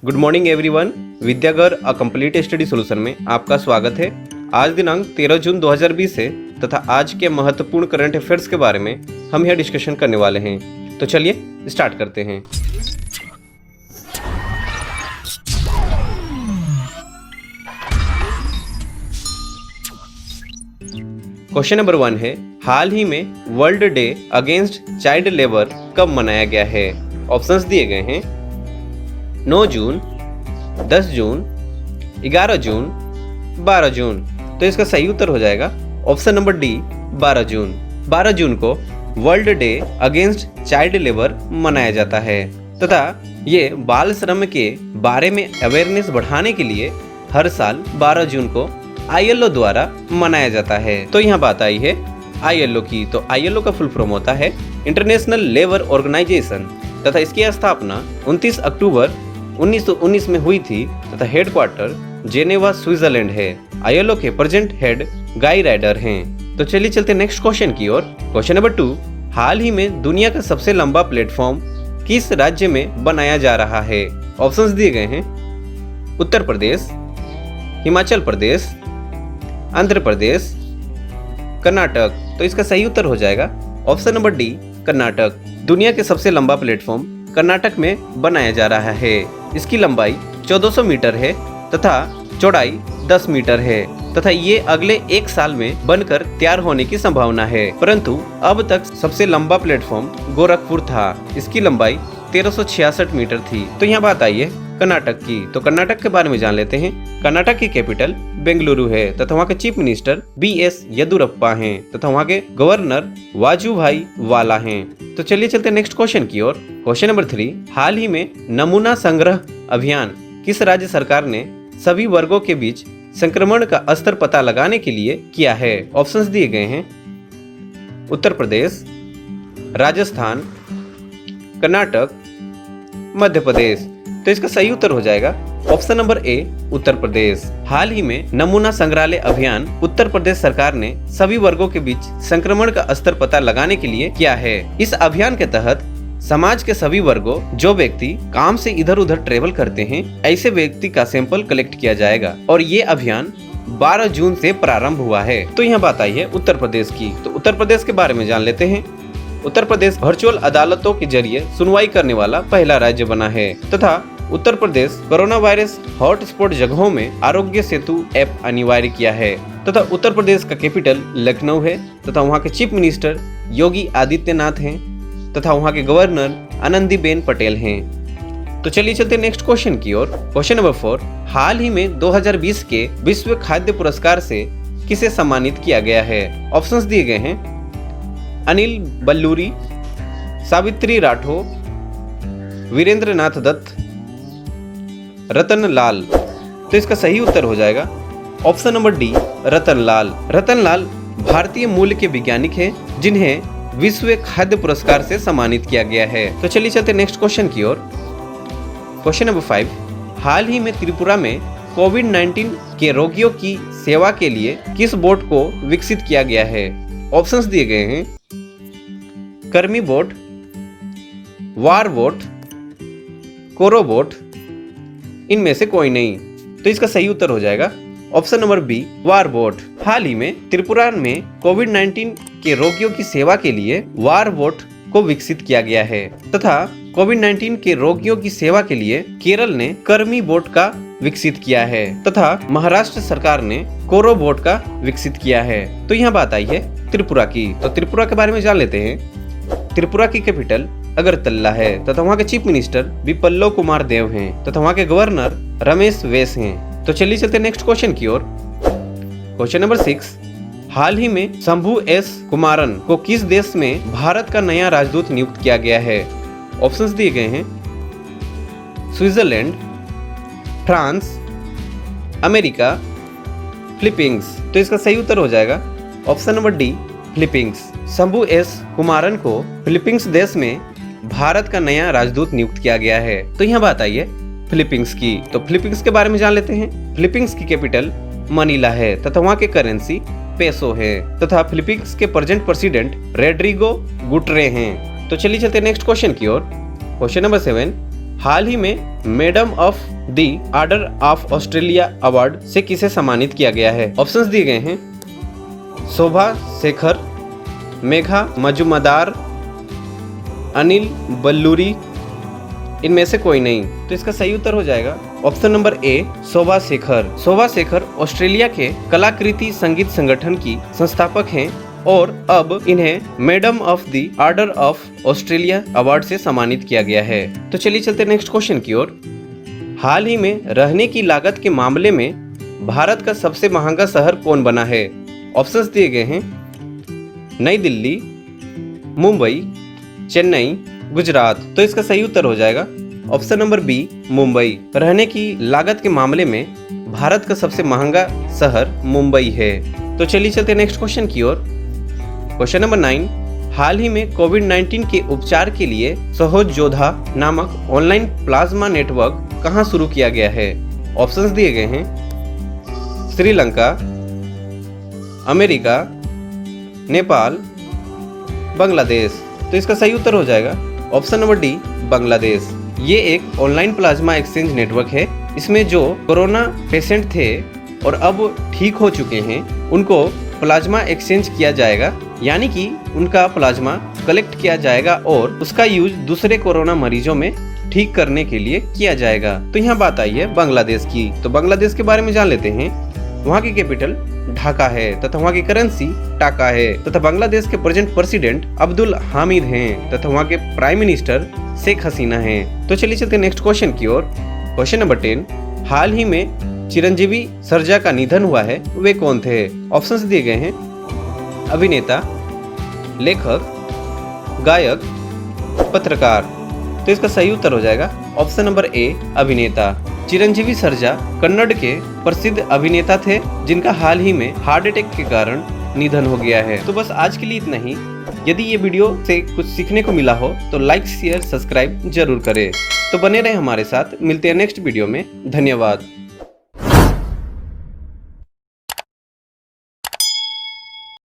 Good morning everyone. Vidyagar a complete study solution में आपका स्वागत है। आज दिनांक 13 जून 2020 है तथा आज के महत्वपूर्ण करंट अफेयर्स के बारे में हम यह डिस्कशन करने वाले हैं। तो चलिए स्टार्ट करते हैं। क्वेश्चन नंबर 1 है, हाल ही में world day against child labour कब मनाया गया है? ऑप्शंस दिए गए हैं 9 जून, 10 जून, 11 जून, 12 जून। तो इसका सही उत्तर हो जाएगा ऑप्शन नंबर डी 12 जून। 12 जून को world day against child labour मनाया जाता है तथा ये बाल श्रम के बारे में अवेयरनेस बढ़ाने के लिए हर साल 12 जून को ILO द्वारा मनाया जाता है। तो यहाँ बात आई है ILO की। तो ILO का फुल फॉर्म होता है इंटरनेशनल लेबर ऑर्गेनाइजेशन तथा इसकी स्थापना 29 अक्टूबर 1919 में हुई थी तथा हेडक्वार्टर जेनेवा स्विट्जरलैंड है। ILO के प्रेजेंट हेड गाई राइडर हैं। तो चलिए चलते नेक्स्ट क्वेश्चन की ओर। क्वेश्चन नंबर 2, हाल ही में दुनिया का सबसे लंबा प्लेटफॉर्म किस राज्य में बनाया जा रहा है? ऑप्शंस दिए गए हैं उत्तर प्रदेश, हिमाचल प्रदेश, आंध्र प्रदेश, कर्नाटक। तो इसका सही उत्तर हो जाएगा ऑप्शन नंबर डी कर्नाटक। दुनिया के सबसे लंबा प्लेटफॉर्म कर्नाटक में बनाया जा रहा है। इसकी लंबाई 1400 मीटर है तथा चौड़ाई 10 मीटर है तथा ये अगले 1 साल में बनकर तैयार होने की संभावना है। परंतु अब तक सबसे लंबा प्लेटफॉर्म गोरखपुर था। इसकी लंबाई 1366 मीटर थी। तो यहाँ बात आई है कर्नाटक की। तो कर्नाटक के बारे में जान लेते हैं। कर्नाटक की कैपिटल बेंगलुरु है तथा वहाँ के चीफ मिनिस्टर BS येदुरप्पा हैं तथा वहाँ के गवर्नर वाजुभाई वाला हैं। तो चलिए चलते नेक्स्ट क्वेश्चन की ओर। क्वेश्चन नंबर 3, हाल ही में नमूना संग्रह अभियान किस राज्य सरकार ने सभी वर्गों के बीच संक्रमण का स्तर पता लगाने के लिए किया है? ऑप्शंस दिए गए हैं उत्तर प्रदेश, राजस्थान, कर्नाटक, मध्य प्रदेश। तो इसका सही उत्तर हो जाएगा option number A Uttar Pradesh. हाल ही में नमूना संग्रहालय अभियान उत्तर प्रदेश सरकार ने सभी वर्गों के बीच संक्रमण का स्तर पता लगाने के लिए किया है। इस अभियान के तहत समाज के सभी वर्गों जो व्यक्ति काम से इधर उधर ट्रेवल करते हैं ऐसे व्यक्ति का सैंपल कलेक्ट किया जाएगा और ये अभियान 12 जून से प्रारंभ हुआ है। तो यहाँ बात आई है उत्तर प्रदेश की। तो उत्तर प्रदेश के बारे में जान लेते हैं। उत्तर प्रदेश वर्चुअल अदालतों के जरिए सुनवाई करने वाला पहला राज्य बना है तथा Uttar Pradesh corona virus hotspot जगहों में आरोग्य सेतु ऐप अनिवार्य किया है तथा उत्तर प्रदेश का कैपिटल लखनऊ है तथा वहाँ के चीफ मिनिस्टर योगी आदित्यनाथ हैं तथा वहाँ के गवर्नर आनंदीबेन पटेल हैं। तो चलिए चलते नेक्स्ट क्वेश्चन की ओर। क्वेश्चन नंबर 4, हाल ही में 2020 के विश्व खाद्य पुरस्कार से किसे सम्मानित किया गया है? ऑप्शंस दिए गए हैं अनिल बल्लूरी, सावित्री राठौर, वीरेंद्र नाथ दत्त, रतन लाल। तो इसका सही उत्तर हो जाएगा ऑप्शन नंबर डी रतन लाल। रतन लाल भारतीय मूल के वैज्ञानिक हैं जिन्हें विश्व खाद्य पुरस्कार से सम्मानित किया गया है। तो चलिए चलते नेक्स्ट क्वेश्चन की ओर। क्वेश्चन नंबर 5, हाल ही में त्रिपुरा में कोविड-19 के रोगियों की सेवा के लिए किस बोट को विकसित किया गया है? ऑप्शंस दिए गए हैं कर्मी बोट, वार बोट, कोरो बोट। इनमें से कोई नहीं। तो इसका सही उत्तर हो जाएगा ऑप्शन नंबर बी वार बोट। हाल ही में त्रिपुरा में कोविड-19 के रोगियों की सेवा के लिए वार बोट को विकसित किया गया है तथा कोविड-19 के रोगियों की सेवा के लिए केरल ने कर्मी बोट का विकसित किया है तथा महाराष्ट्र सरकार ने कोरो बोट का विकसित किया है। तो यहाँ बात आई है त्रिपुरा की। तो त्रिपुरा के बारे में जान लेते हैं। त्रिपुरा की कैपिटल अगरतला है तथा वहाँ के चीफ मिनिस्टर विपल्लो कुमार देव हैं तथा वहाँ के गवर्नर रमेश वैस हैं। तो चलिए चलते नेक्स्ट क्वेश्चन की ओर। क्वेश्चन नंबर 6, हाल ही में शंभू एस कुमारन को किस देश में भारत का नया राजदूत नियुक्त किया गया है? ऑप्शंस दिए गए हैं स्विट्जरलैंड, फ्रांस, अमेरिका, फिलीपींस। तो इसका सही उत्तर हो जाएगा option number D Philippines. Shambhu S Kumaran को फिलीपींस देश में भारत का नया राजदूत नियुक्त किया गया है। तो यहाँ बात आई है फिलीपींस की। तो फिलीपींस के बारे में जान लेते हैं। फिलीपींस की कैपिटल मनीला है तथा वहाँ के करेंसी पेसो है तथा फिलीपींस के प्रेजेंट प्रेसिडेंट रोड्रिगो गुटरे हैं। तो चलिए चलते नेक्स्ट क्वेश्चन की ओर। क्वेश्चन नंबर 7, हाल ही में madam of the order of Australia award से किसे सम्मानित किया गया है? ऑप्शंस दिए गए हैं शोभा शेखर, मेघा मजुमदार, अनिल बल्लूरी, इनमें से कोई नहीं। तो इसका सही उत्तर हो जाएगा option number A Shobha Shekhar. Shobha Shekhar Australia के कलाकृति संगीत संगठन की संस्थापक हैं और अब इन्हें madam of the order of Australia award से सम्मानित किया गया है। तो चलिए चलते नेक्स्ट क्वेश्चन की ओर। हाल ही में रहने की लागत के मामले में भारत का सबसे महंगा शहर कौन बना है? ऑप्शंस दिए गए हैं नई दिल्ली, मुंबई, चेन्नई, गुजरात। तो इसका सही उत्तर हो जाएगा ऑप्शन नंबर बी मुंबई। रहने की लागत के मामले में भारत का सबसे महंगा शहर मुंबई है। तो चलिए चलते नेक्स्ट क्वेश्चन की ओर। क्वेश्चन नंबर 9, हाल ही में कोविड-19 के उपचार के लिए सहज योद्धा नामक ऑनलाइन प्लाज्मा नेटवर्क कहां शुरू किया गया है? ऑप्शंस दिए गए हैं श्रीलंका, अमेरिका, नेपाल, बांग्लादेश। तो इसका सही उत्तर हो जाएगा ऑप्शन नंबर डी बांग्लादेश। ये एक ऑनलाइन प्लाज्मा एक्सचेंज नेटवर्क है। इसमें जो कोरोना पेशेंट थे और अब ठीक हो चुके हैं उनको प्लाज्मा एक्सचेंज किया जाएगा, यानी कि उनका प्लाज्मा कलेक्ट किया जाएगा और उसका यूज दूसरे कोरोना मरीजों में ठीक करने के लिए किया जाएगा। तो यहाँ बात आई है बांग्लादेश की। तो बांग्लादेश के बारे में जान लेते हैं। वहाँ की कैपिटल ढाका है तथा वहाँ की करेंसी टाका है तथा बांग्लादेश के प्रेजेंट प्रेसिडेंट अब्दुल हामिद हैं तथा वहाँ के प्राइम मिनिस्टर शेख हसीना हैं। तो चलिए चलते नेक्स्ट क्वेश्चन की ओर। क्वेश्चन नंबर 10, हाल ही में चिरंजीवी सर्जा का निधन हुआ है, वे कौन थे? ऑप्शंस दिए गए हैं अभिनेता, लेखक, गायक, पत्रकार। तो इसका सही उत्तर हो जाएगा ऑप्शन नंबर ए अभिनेता। चिरंजीवी सर्जा कन्नड़ के प्रसिद्ध अभिनेता थे जिनका हाल ही में हार्ट अटैक के कारण निधन हो गया है। तो बस आज के लिए इतना ही। यदि ये वीडियो से कुछ सीखने को मिला हो तो लाइक, शेयर, सब्सक्राइब जरूर करें। तो बने रहे हमारे साथ, मिलते हैं नेक्स्ट वीडियो में। धन्यवाद।